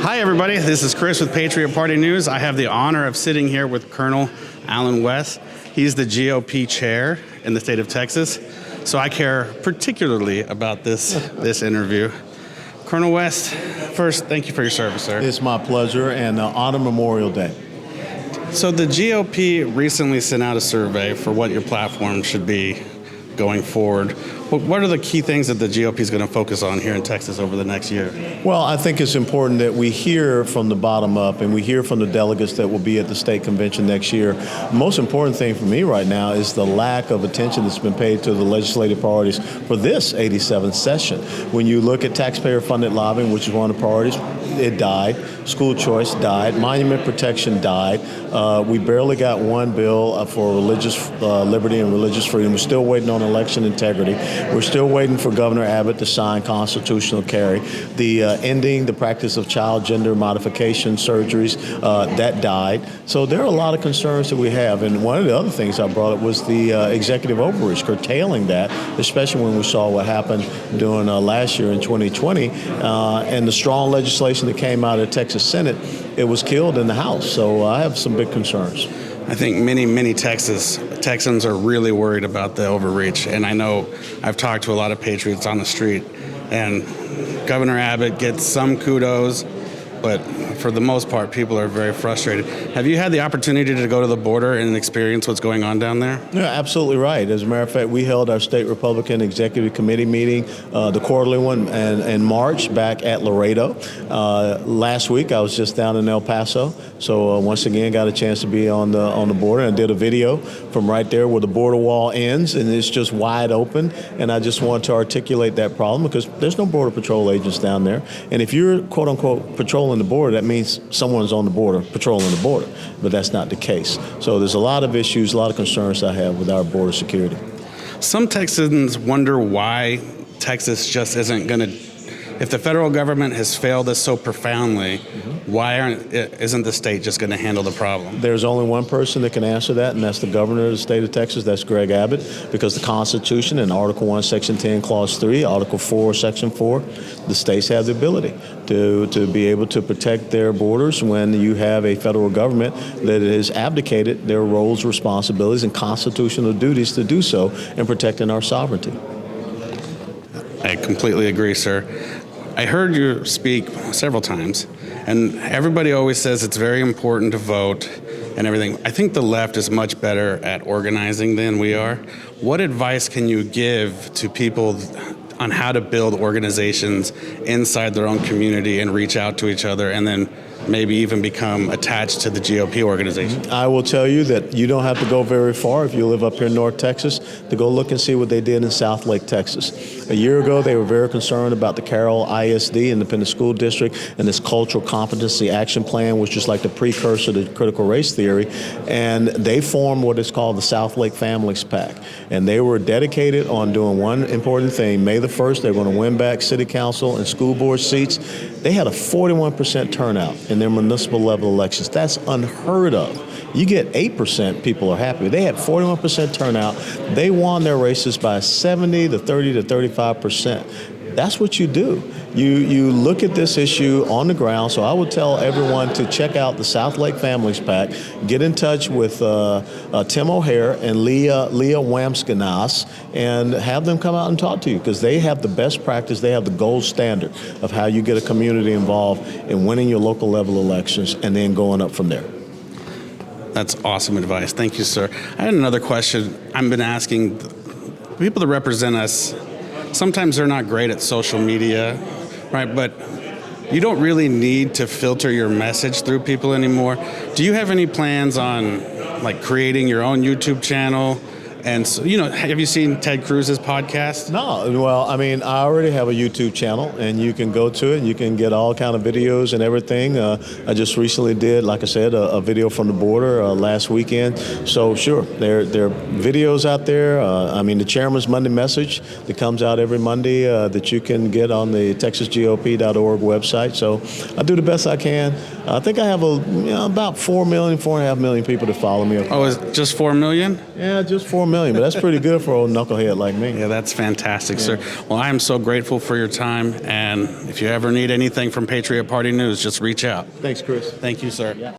Hi, everybody. This is Chris with Patriot Party News. I have the honor of sitting here with Colonel Allen West. He's the GOP chair in the state of Texas, so I care particularly about this interview. Colonel West, first, thank you for your service, sir. It's my pleasure, and on Memorial Day. So the GOP recently sent out a survey for what your platform should be going forward. What are the key things that the GOP is going to focus on here in Texas over the next year? Well, I think it's important that we hear from the bottom up and we hear from the delegates that will be at the state convention next year. The most important thing for me right now is the lack of attention that's been paid to the legislative priorities for this 87th session. When you look at taxpayer-funded lobbying, which is one of the priorities, it died. School choice died. Monument protection died. We barely got one bill for religious liberty and religious freedom. We're still waiting on election integrity. We're still waiting for Governor Abbott to sign constitutional carry. The ending the practice of child gender modification surgeries, that died. So there are a lot of concerns that we have. And one of the other things I brought up was the executive overreach, curtailing that, especially when we saw what happened during last year in 2020. And the strong legislation that came out of the Texas Senate, it was killed in the House. So I have some big concerns. I think many Texans are really worried about the overreach. And I know I've talked to a lot of patriots on the street, and Governor Abbott gets some kudos, but for the most part, people are very frustrated. Have you had the opportunity to go to the border and experience what's going on down there? Yeah, absolutely right. As a matter of fact, we held our state Republican Executive Committee meeting, the quarterly one, in March back at Laredo. Last week, I was just down in El Paso. So once again, got a chance to be on the border, and did a video from right there where the border wall ends, and it's just wide open. And I just want to articulate that problem because there's no Border Patrol agents down there. And if you're, quote unquote, patrolling the border, that means someone's on the border patrolling the border. But that's not the case. So there's a lot of issues, a lot of concerns I have with our border security. Some Texans wonder why Texas just isn't going to, if the federal government has failed us so profoundly, why isn't the state just going to handle the problem? There's only one person that can answer that, and that's the governor of the state of Texas. That's Greg Abbott, because the Constitution in Article 1, Section 10, Clause 3, Article 4, Section 4, the states have the ability to be able to protect their borders when you have a federal government that has abdicated their roles, responsibilities, and constitutional duties to do so in protecting our sovereignty. I completely agree, sir. I heard you speak several times, and everybody always says it's very important to vote and everything. I think the left is much better at organizing than we are. What advice can you give to people on how to build organizations inside their own community and reach out to each other and then maybe even become attached to the GOP organization? I will tell you that you don't have to go very far if you live up here in North Texas to go look and see what they did in South Lake, Texas. A year ago, they were very concerned about the Carroll ISD, Independent School District, and this Cultural Competency Action Plan, which is like the precursor to critical race theory. And they formed what is called the South Lake Families PAC. And they were dedicated on doing one important thing. May the 1st, they're going to win back city council and school board seats. They had a 41% turnout in their municipal level elections. That's unheard of. You get 8% people are happy. They had 41% turnout. They won their races by 70 to 30 to 35%. That's what you do. You look at this issue on the ground. So I would tell everyone to check out the South Lake Families PAC. Get in touch with Tim O'Hare and Leah Wamskanas and have them come out and talk to you, because they have the best practice. They have the gold standard of how you get a community involved in winning your local level elections and then going up from there. That's awesome advice. Thank you, sir. I had another question. I've been asking people that represent us. Sometimes they're not great at social media, right? But you don't really need to filter your message through people anymore. Do you have any plans on like creating your own YouTube channel? And so, have you seen Ted Cruz's podcast? No. Well, I mean, I already have a YouTube channel, and you can go to it, and you can get all kind of videos and everything. I just recently did, like I said, a video from the border last weekend. So, sure, there are videos out there. I mean, the Chairman's Monday Message that comes out every Monday that you can get on the TexasGOP.org website. So, I do the best I can. I think I have about 4.5 million people that follow me. Oh, is it just 4 million? Yeah, just 4 million. million, but that's pretty good for an old knucklehead like me. Yeah, that's fantastic, sir. Well, I am so grateful for your time, and if you ever need anything from Patriot Party News, just reach out. Thanks, Chris. Thank you, sir.